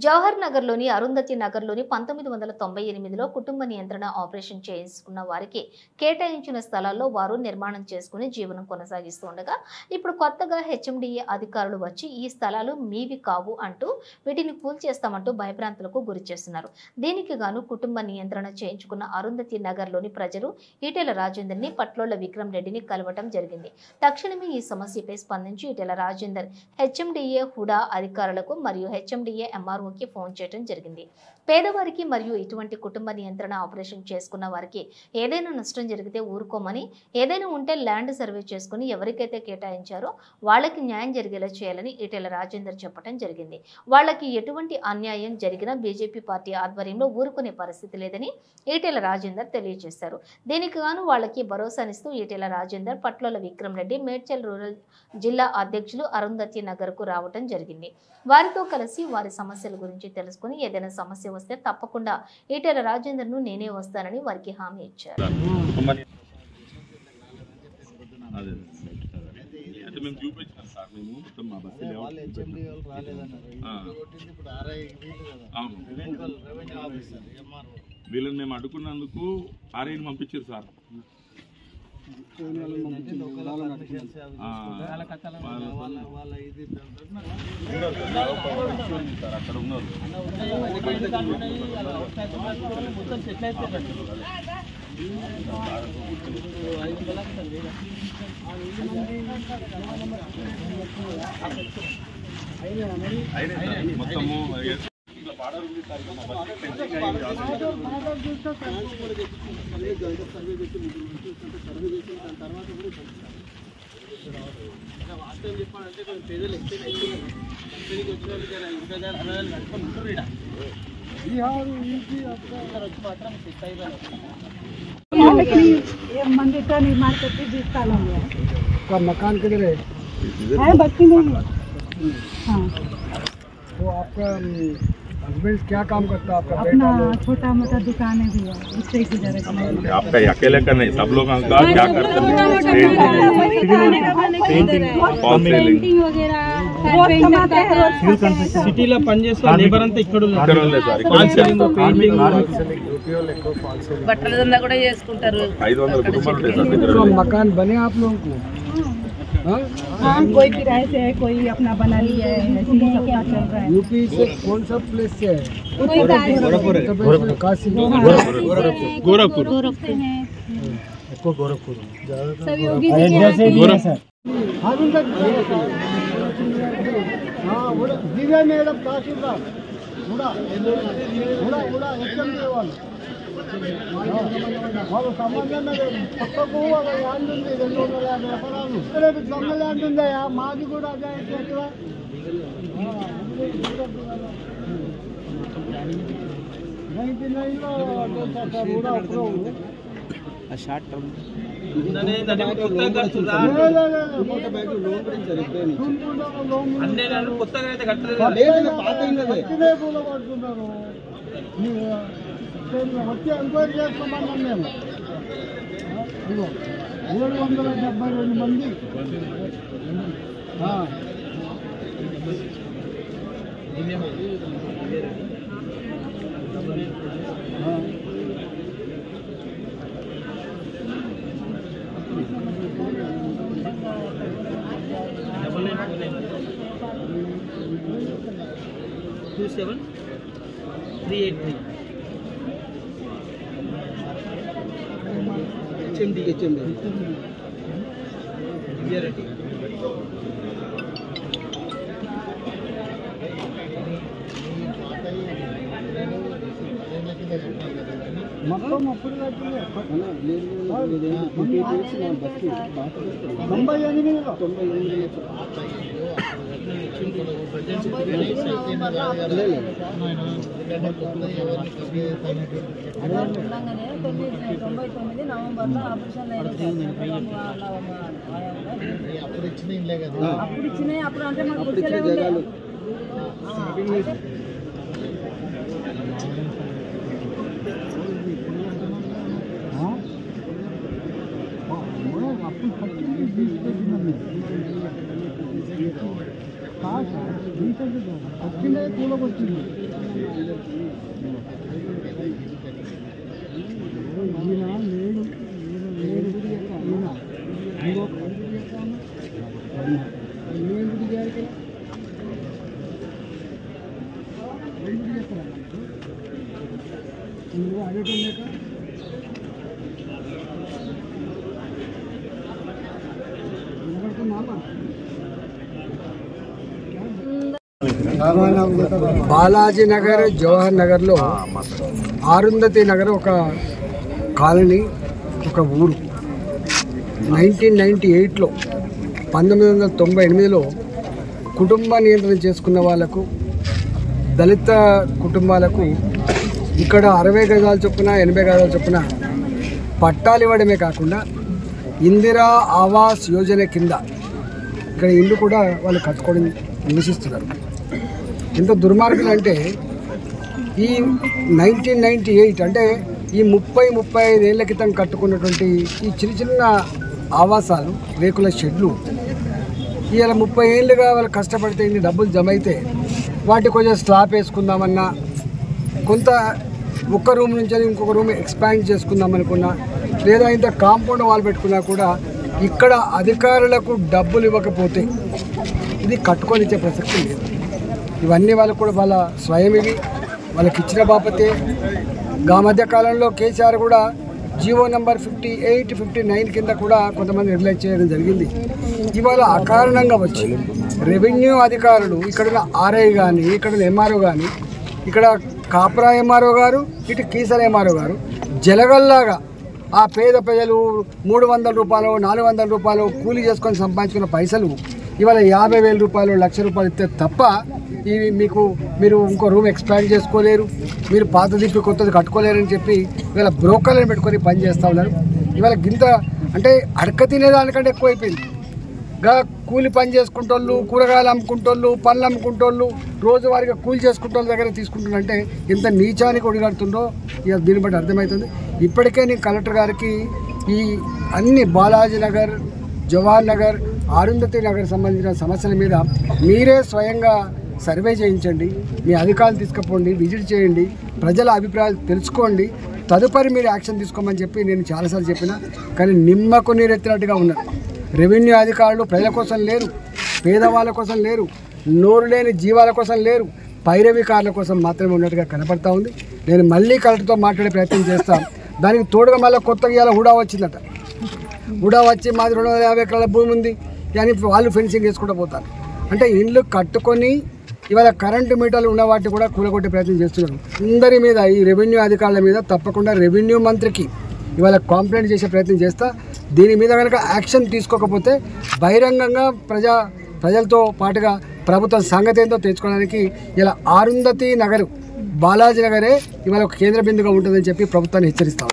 జవహర్ నగర్లోని అరుంధతి నగర్లోని 1998లో కుటుంబ నియంత్రణ ఆపరేషన్ చేసుకున్న వారికి కేటాయించిన స్థలాల్లో వారు నిర్మాణం చేసుకుని జీవనం కొనసాగిస్తుండగా ఇప్పుడు కొత్తగా హెచ్ఎండిఏ అధికారులు వచ్చి ఈ స్థలాలు మీవి కావు అంటూ వీటిని కూల్చేస్తామంటూ భయభ్రాంతులకు గురిచేస్తున్నారు. దీనికి గాను కుటుంబ నియంత్రణ చేయించుకున్న అరుంధతి నగర్లోని ప్రజలు ఈటెల రాజేందర్ని, పట్లోళ్ల విక్రమ్ రెడ్డిని కలవటం జరిగింది. తక్షణమే ఈ సమస్యపై స్పందించి ఈటెల రాజేందర్ హెచ్ఎండిఏ హుడా అధికారులకు మరియు హెచ్ఎండిఏ ఎంఆర్ఓ ఫోన్ చేయడం జరిగింది. పేదవారికి మరియు ఇటువంటి కుటుంబ నియంత్రణ ఆపరేషన్ చేసుకున్న వారికి ఏదైనా నష్టం జరిగితే ఊరుకోమని, ఏదైనా ఉంటే ల్యాండ్ సర్వే చేసుకుని ఎవరికైతే కేటాయించారో వాళ్ళకి న్యాయం జరిగేలా చేయాలని ఈటెల రాజేందర్ చెప్పడం జరిగింది. వాళ్ళకి ఎటువంటి అన్యాయం జరిగినా బీజేపీ పార్టీ ఆధ్వర్యంలో ఊరుకునే పరిస్థితి లేదని ఈటెల రాజేందర్ తెలియజేశారు. దీనికి గాను వాళ్ళకి భరోసానిస్తూ ఈటెల రాజేందర్, పట్లోళ్ల విక్రమ్ రెడ్డి మేడ్చల్ రూరల్ జిల్లా అధ్యక్షులు అరుంధతి నగర్ కు రావడం జరిగింది. వారితో కలిసి వారి సమస్యల గురించి తెలుసుకుని ఏదైనా సమస్య వస్తే తప్పకుండా ఈటెల రాజేందర్ ను నేనే వస్తానని వారికి హామీ ఇచ్చారు. వీళ్ళని మేము అడుగున్నందుకు ఆర్ఐని పంపించారు సార్. అక్కడ ఉన్నారు మొత్తము వాస్తవం చెప్పాలంటే కొంచెం పేదలు ఎక్స్టెండ్ అయిపోయింది. కంపెనీకి వచ్చిన వాళ్ళు జర 20,000 కట్టుకొని ఉంటారు. ఇక్కడ వచ్చి మాత్రం సెట్ అయిపోయింది. मंदिर का निर्माण करके जिस साल हो गया आपका मकान किधर है? बस्ती में ही है। हाँ, तो आपका हस्बैंड क्या काम करता है? आपका अपना छोटा मोटा दुकान है भैया, उससे गुजारा करते हैं। आपका अकेले का नहीं, सब लोग का क्या करते हैं? पेंटिंग वगैरह సిటీలో పనిచేస్తున్న లేబర్ అంతా ఇక్కడ బట్టల దందా కూడా చేసుకుంటారు. 500 కుటుంబాలు मकान बने आप लोगों को? हाँ, कोई किराए से है, कोई अपना बना लिया है, ऐसे ही सब चल रहा है। यूपी से कौन सा प्लेस से है? काशी गोरखपुर सब योगी जी दिव्या మేడం తహసీల్దార్ వాళ్ళు సంబంధం పక్కకు ఒక ల్యాండ్ ఉంది, 250 ఎకరాలు. ఇక్కడ దొంగ ల్యాండ్ ఉందయా, మాది కూడా అదే. ఎట్లా 99లో కూడా అప్రూవ్ కొత్తగా అయితే కట్టలేదు. వచ్చి ఎంక్వైరీ చేసుకోమన్నాం మేము. 772 మంది హెచ్ఎండి మొత్తం అప్పుడు 98లో నవంబర్లో ఆపరేషన్ అప్పుడు ఇచ్చినాయి. అప్పుడు అంటే మాకు గుర్తులేదు. వచ్చిందే కూలకు వచ్చింది. బాలాజీ నగర్ జవహర్ నగర్లో అరుంధతి నగర్ ఒక కాలనీ, ఒక ఊరు. 1998లో 1998లో కుటుంబ నియంత్రణ చేసుకున్న వాళ్లకు, దళిత కుటుంబాలకు ఇక్కడ 60 గజాల చొప్పున 80 గజాల చొప్పున పట్టాలు ఇవ్వడమే కాకుండా ఇందిరా ఆవాస్ యోజన కింద ఇక్కడ ఇల్లు కూడా వాళ్ళు కట్టుకోవడం నివసిస్తున్నారు. ఎంత దుర్మార్గులు అంటే ఈ 1998 అంటే ఈ 30-35 ఏళ్ల క్రితం కట్టుకున్నటువంటి ఈ చిన్న చిన్న ఆవాసాలు, రేకుల షెడ్లు ఇవాళ 30 ఏళ్ళుగా వాళ్ళు కష్టపడితే ఇన్ని డబ్బులు జమ అయితే వాటి కొంచెం స్లాబ్ వేసుకుందామన్నా, కొంత ఒక్క రూమ్ నుంచి ఇంకొక రూమ్ ఎక్స్పాండ్ చేసుకుందాం అనుకున్నా, లేదా ఇంత కాంపౌండ్ వాల్ పెట్టుకున్నా కూడా ఇక్కడ అధికారులకు డబ్బులు ఇవ్వకపోతే ఇది కట్టుకొని ఇచ్చే ప్రసక్తి లేదు. ఇవన్నీ వాళ్ళకు కూడా వాళ్ళ స్వయం, ఇవి వాళ్ళకి ఇచ్చిన బాపతే. మధ్య కాలంలో కేసీఆర్ కూడా జీవో నెంబర్ 58, 59 కింద కూడా కొంతమంది రిలీజ్ చేయడం జరిగింది. ఇవాళ అకారణంగా వచ్చి రెవెన్యూ అధికారులు, ఇక్కడున్న ఆర్ఐ కానీ, ఇక్కడున్న ఎంఆర్ఓ కానీ, ఇక్కడ కాపురా ఎంఆర్ఓ గారు, ఇటు కీసర ఎంఆర్ఓ గారు జలగల్లాగా ఆ పేద ప్రజలు 300 రూపాయలు 400 రూపాయలు కూలీ చేసుకొని సంపాదించుకున్న పైసలు ఇవాళ 50,000 రూపాయలు 1,00,000 రూపాయలు ఇస్తే తప్ప ఇవి మీరు ఇంకో రూమ్ ఎక్స్పాండ్ చేసుకోలేరు, మీరు పాత దిప్పి కొత్తది కట్టుకోలేరని చెప్పి ఇవాళ బ్రోకర్లను పెట్టుకొని పని చేస్తూ ఉన్నారు. ఇవాళ గింత అంటే అడక తినేదానికంటే ఎక్కువైపోయింది. కూలి పని చేసుకుంటోళ్ళు, కూరగాయలు అమ్ముకుంటోళ్ళు, పళ్ళు అమ్ముకుంటోళ్ళు, రోజువారీగా కూలి చేసుకుంటోళ్ళ దగ్గర తీసుకుంటున్నారంటే ఎంత నీచానికి ఒడిగడుతుందో ఇక దీన్ని బట్టి అర్థమవుతుంది. ఇప్పటికే నేను కలెక్టర్ గారికి ఈ అన్ని బాలాజీ నగర్, జవహర్ నగర్, అరుంధతి నగర్ సంబంధించిన సమస్యల మీద మీరే స్వయంగా సర్వే చేయించండి, మీ అధికారులు తీసుకుపోండి, విజిట్ చేయండి, ప్రజల అభిప్రాయాలు తెలుసుకోండి, తదుపరి మీరు యాక్షన్ తీసుకోమని చెప్పి నేను చాలాసార్లు చెప్పిన. కానీ నిమ్మకు నీరెత్తినట్టుగా ఉన్నారు. రెవెన్యూ అధికారులు ప్రజల కోసం లేరు, పేదవాళ్ళ కోసం లేరు, నోరు లేని జీవాల కోసం లేరు, పైరవికారుల కోసం మాత్రమే ఉన్నట్టుగా కనపడతా ఉంది. నేను మళ్ళీ కలెక్టర్తో మాట్లాడే ప్రయత్నం చేస్తాను. దానికి తోడుగా మళ్ళీ కొత్తగా ఇవాళ హుడా వచ్చిందట. హుడా వచ్చి మాది 250 ఎకరాల భూమి ఉంది కానీ వాళ్ళు ఫెన్సింగ్ వేసుకుంటూ పోతారు. అంటే ఇండ్లు కట్టుకొని ఇవాళ కరెంటు మీటర్లు ఉన్న వాటిని కూడా కూలగొట్టే ప్రయత్నం చేస్తున్నారు. అందరి మీద, ఈ రెవెన్యూ అధికారుల మీద తప్పకుండా రెవెన్యూ మంత్రికి ఇవాళ కంప్లైంట్ చేసే ప్రయత్నం చేస్తా. దీని మీద కనుక యాక్షన్ తీసుకోకపోతే బహిరంగంగా ప్రజలతో పాటుగా ప్రభుత్వం సంగతి ఏందో తెచ్చుకోవడానికి ఇలా అరుంధతి నగరు, బాలాజీ నగరే ఇవాళ ఒక కేంద్ర బిందుగా ఉంటుందని చెప్పి ప్రభుత్వాన్ని హెచ్చరిస్తాం.